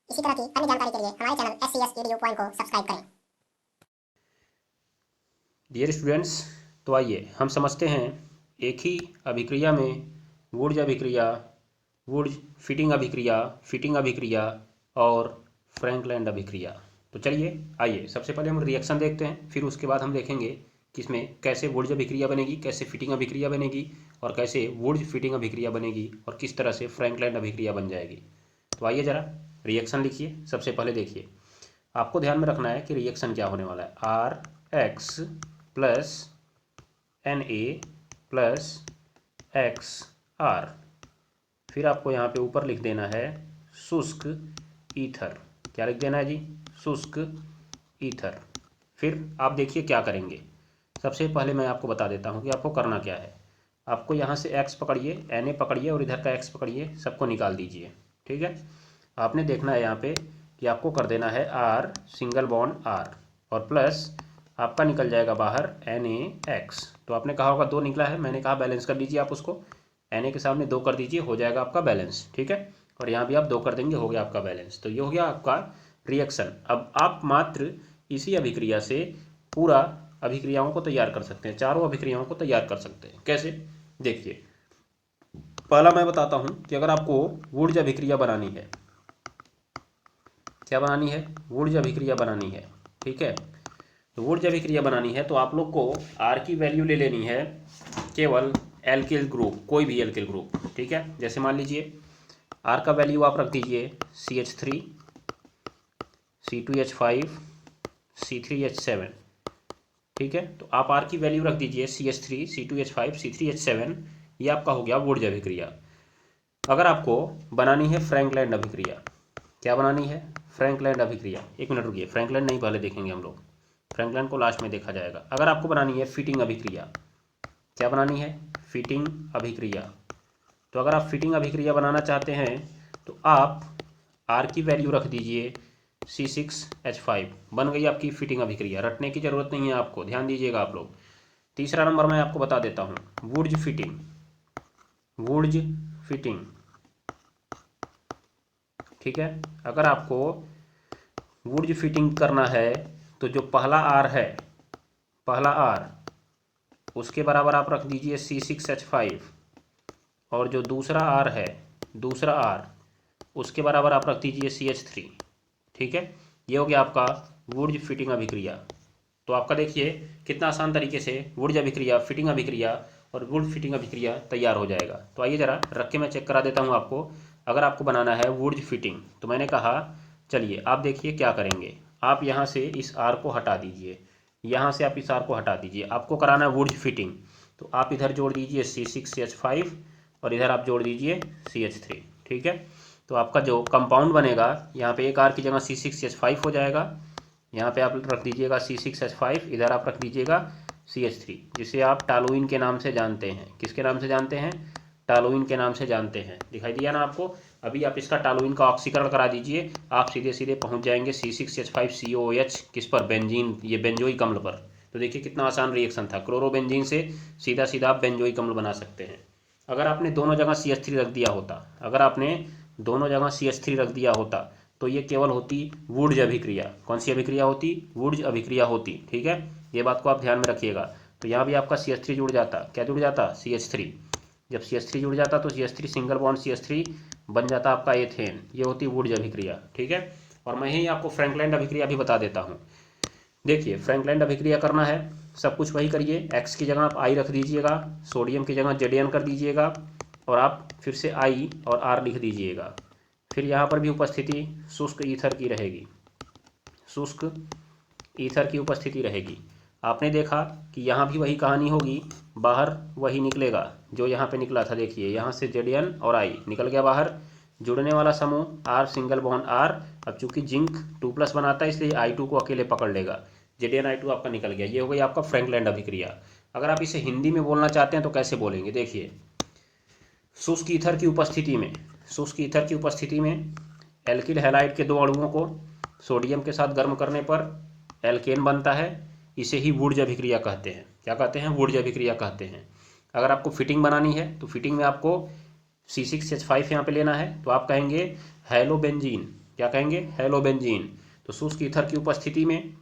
इसी तरह की अन्य जानकारी के लिए हमारे चैनल SCS EDU पॉइंट को सब्सक्राइब करें। डियर स्टूडेंट्स, तो आइए हम समझते हैं एक ही अभिक्रिया में वुर्ज अभिक्रिया, वुर्ज फिटिंग अभिक्रिया और फ्रैंकलैंड अभिक्रिया। तो चलिए आइए सबसे पहले हम रिएक्शन देखते हैं, फिर उसके बाद हम देखेंगे कि इसमें कैसे वुर्ज अभिक्रिया बनेगी, कैसे फिटिंग अभिक्रिया बनेगी और कैसे वुर्ज फिटिंग अभिक्रिया बनेगी और किस तरह से फ्रैंकलैंड अभिक्रिया बन जाएगी। तो आइए ज़रा रिएक्शन लिखिए। सबसे पहले देखिए, आपको ध्यान में रखना है कि रिएक्शन क्या होने वाला है। R X plus Na plus X R, फिर आपको यहाँ पे ऊपर लिख देना है शुष्क ईथर। क्या लिख देना है जी? शुष्क ईथर। फिर आप देखिए क्या करेंगे। सबसे पहले मैं आपको बता देता हूँ कि आपको करना क्या है। आपको यहाँ से x पकड़िए, Na पकड़िए और इधर का x पकड़िए, सबको निकाल दीजिए। ठीक है, आपने देखना है यहाँ पे कि आपको कर देना है R सिंगल बॉन्ड R और प्लस आपका निकल जाएगा बाहर NaX। तो आपने कहा होगा 2 निकला है, मैंने कहा बैलेंस कर दीजिए आप उसको। Na के सामने 2 कर दीजिए, हो जाएगा आपका बैलेंस। ठीक है, और यहाँ भी आप 2 कर देंगे, हो गया आपका बैलेंस। तो ये हो गया आपका रिएक्शन। अब आप मात्र इसी अभिक्रिया से पूरा अभिक्रियाओं को तैयार कर सकते हैं, चारों अभिक्रियाओं को तैयार कर सकते हैं। कैसे? देखिए, पहला मैं बताता हूँ कि अगर आपको वुर्ज अभिक्रिया बनानी है, क्या बनानी है? वुर्ज अभिक्रिया बनानी है। ठीक है, तो वुर्ज अभिक्रिया बनानी है तो आप लोग को आर की वैल्यू ले लेनी है केवल एल्किल ग्रुप, कोई भी एल्किल ग्रुप। ठीक है, जैसे मान लीजिए आर का वैल्यू आप रख दीजिए CH3 C2H5 C3H7। ठीक है, तो आप आर की वैल्यू रख दीजिए CH3 C2H5 C3H7। ये आपका हो गया वुर्ज अभिक्रिया। अगर आपको बनानी है फ्रैंकलैंड अभिक्रिया, क्या बनानी है? फ्रैंकलैंड अभिक्रिया। एक मिनट रुकिए, फ्रैंकलैंड नहीं पहले देखेंगे हम लोग, फ्रैंकलैंड को लास्ट में देखा जाएगा। अगर आपको बनानी है फिटिंग अभिक्रिया, क्या बनानी है? फिटिंग अभिक्रिया। तो अगर आप फिटिंग अभिक्रिया बनाना चाहते हैं तो आप आर की वैल्यू रख दीजिए C6H5। बन गई आपकी फिटिंग अभिक्रिया, रटने की जरूरत नहीं है आपको, ध्यान दीजिएगा आप लोग। तीसरा नंबर मैं आपको बता देता हूँ, वुर्ज फिटिंग। वुर्ज फिटिंग, ठीक है, अगर आपको वुर्ज फिटिंग करना है तो जो पहला आर है, पहला आर, उसके बराबर आप रख दीजिए C6H5 और जो दूसरा आर है, दूसरा आर, उसके बराबर आप रख दीजिए CH3। ठीक है, ये हो गया आपका वुर्ज फिटिंग अभिक्रिया। तो आपका देखिए कितना आसान तरीके से वुर्ज अभिक्रिया, फिटिंग अभिक्रिया और वुर्ज फिटिंग अभिक्रिया तैयार हो जाएगा। तो आइए ज़रा रख के मैं चेक करा देता हूँ आपको। अगर आपको बनाना है वुर्ज फिटिंग तो मैंने कहा, चलिए आप देखिए क्या करेंगे। आप यहाँ से इस आर को हटा दीजिए, यहाँ से आप इस आर को हटा दीजिए। आपको कराना है वुर्ज फिटिंग, तो आप इधर जोड़ दीजिए C6H5 और इधर आप जोड़ दीजिए CH3। ठीक है, तो आपका जो कंपाउंड बनेगा, यहाँ पे एक आर की जगह C6H5 हो जाएगा, यहाँ पे आप रख दीजिएगा C6H5, इधर आप रख दीजिएगा CH3, जिसे आप टालुइन के नाम से जानते हैं। किसके नाम से जानते हैं? टालुइन के नाम से जानते हैं। दिखाई दिया ना आपको? अभी आप इसका टालुइन का ऑक्सीकरण करा दीजिए, आप सीधे सीधे पहुंच जाएंगे C6H5COOH, किस पर? बेंजीन, ये बेंजोइक अम्ल पर। तो देखिए कितना आसान रिएक्शन था, क्लोरोबेंजीन से सीधा सीधा आप बेंजोइक अम्ल बना सकते हैं। अगर आपने दोनों जगह CH3 रख दिया होता, अगर आपने दोनों जगह CH3 रख दिया होता तो ये केवल होती वुर्ज अभिक्रिया। कौन सी अभिक्रिया होती? वुर्ज अभिक्रिया होती। ठीक है, ये बात को आप ध्यान में रखिएगा। तो यहाँ भी आपका CH3 जुड़ जाता। क्या जुड़ जाता? CH3। जब CH3 जुड़ जाता तो CH3 सिंगल बॉन्ड CH3 बन जाता आपका एथेन। ये होती वुर्ज अभिक्रिया। ठीक है, और मैं ही आपको फ्रैंकलैंड अभिक्रिया भी बता देता हूँ। देखिए, फ्रैंकलैंड अभिक्रिया करना है, सब कुछ वही करिए। एक्स की जगह आप आई रख दीजिएगा, सोडियम की जगह Zn कर दीजिएगा और आप फिर से आई और आर लिख दीजिएगा। फिर यहाँ पर भी उपस्थिति शुष्क ईथर की रहेगी, शुष्क ईथर की उपस्थिति रहेगी। आपने देखा कि यहाँ भी वही कहानी होगी, बाहर वही निकलेगा जो यहाँ पे निकला था। देखिए यहाँ से Zn और I निकल गया बाहर, जुड़ने वाला समूह R सिंगल बॉन्ड R। अब चूंकि जिंक 2+ बनाता है इसलिए I2 को अकेले पकड़ लेगा, Zn I2 आपका निकल गया। ये हो गई आपका फ्रैंकलैंड अभिक्रिया। अगर आप इसे हिंदी में बोलना चाहते हैं तो कैसे बोलेंगे? देखिए, शुष्क ईथर की उपस्थिति में, शुष्क ईथर की उपस्थिति में एल्किल हैलाइड के 2 अणुओं को सोडियम के साथ गर्म करने पर एल्केन बनता है। इसे ही वुर्ज अभिक्रिया कहते हैं। क्या कहते हैं? वुर्ज अभिक्रिया कहते हैं। अगर आपको फिटिंग बनानी है तो फिटिंग में आपको C6H5 यहाँ पे लेना है, तो आप कहेंगे हेलोबेंजीन। क्या कहेंगे, हेलोबेंजीन। तो शुष्क ईथर की उपस्थिति में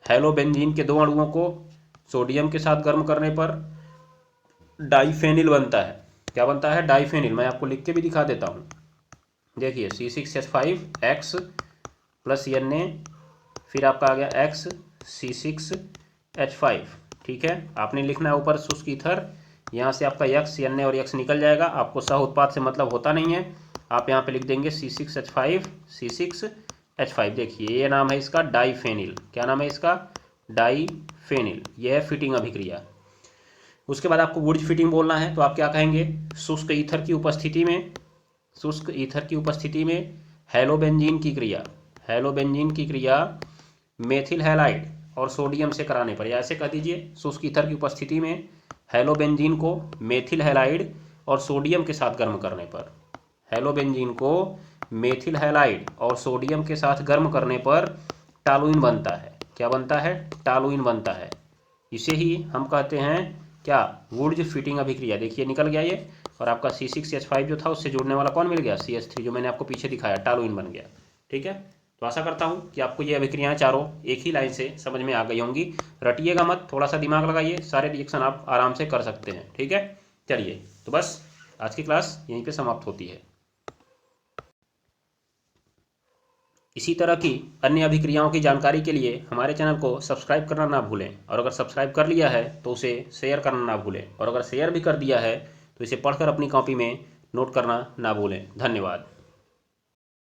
हेलोबेंजीन के 2 अणुओं को सोडियम के साथ गर्म करने पर डाइफेनिल बनता है। क्या बनता है, डाइफेनिल। मैं आपको लिख के भी दिखा देता हूँ। देखिए C6H5X प्लस Na, फिर आपका आ गया X C6H5। ठीक है, आपने लिखना है ऊपर शुष्क ईथर, यहाँ से आपका X Na और X निकल जाएगा। आपको सह उत्पाद से मतलब होता नहीं है, आप यहाँ पे लिख देंगे C6H5 C6H5। देखिए ये नाम है इसका डाइफेनिल। क्या नाम है इसका, डाइफेनिल। यह है फिटिंग अभिक्रिया। उसके बाद आपको वुड्ज फिटिंग बोलना है, तो आप क्या कहेंगे, शुष्क ईथर की उपस्थिति में, शुष्क ईथर की उपस्थिति में हेलोबेंजीन की क्रिया मेथिल हैलाइड और सोडियम से कराने पर, या ऐसे कह दीजिए शुष्क ईथर की उपस्थिति में हेलोबेंजीन को मेथिल हैलाइड और सोडियम के साथ गर्म करने पर, हेलोबेंजीन को मेथिल हैलाइड और सोडियम के साथ गर्म करने पर टालुइन बनता है। क्या बनता है, टालुइन बनता है। इसे ही हम कहते हैं क्या, वुड्ज फिटिंग अभिक्रिया। देखिए निकल गया ये, और आपका C6H5 जो था उससे जुड़ने वाला कौन मिल गया, CH3, जो मैंने आपको पीछे दिखाया, टालुइन बन गया। ठीक है, तो आशा करता हूँ कि आपको ये अभिक्रियाएं चारों एक ही लाइन से समझ में आ गई होंगी। रटिएगा मत, थोड़ा सा दिमाग लगाइए, सारे रिएक्शन आप आराम से कर सकते हैं। ठीक है, चलिए तो बस आज की क्लास यहीं पे समाप्त होती है। इसी तरह की अन्य अभिक्रियाओं की जानकारी के लिए हमारे चैनल को सब्सक्राइब करना ना भूलें, और अगर सब्सक्राइब कर लिया है तो उसे शेयर करना ना भूलें, और अगर शेयर भी कर दिया है तो इसे पढ़कर अपनी कॉपी में नोट करना ना भूलें। धन्यवाद।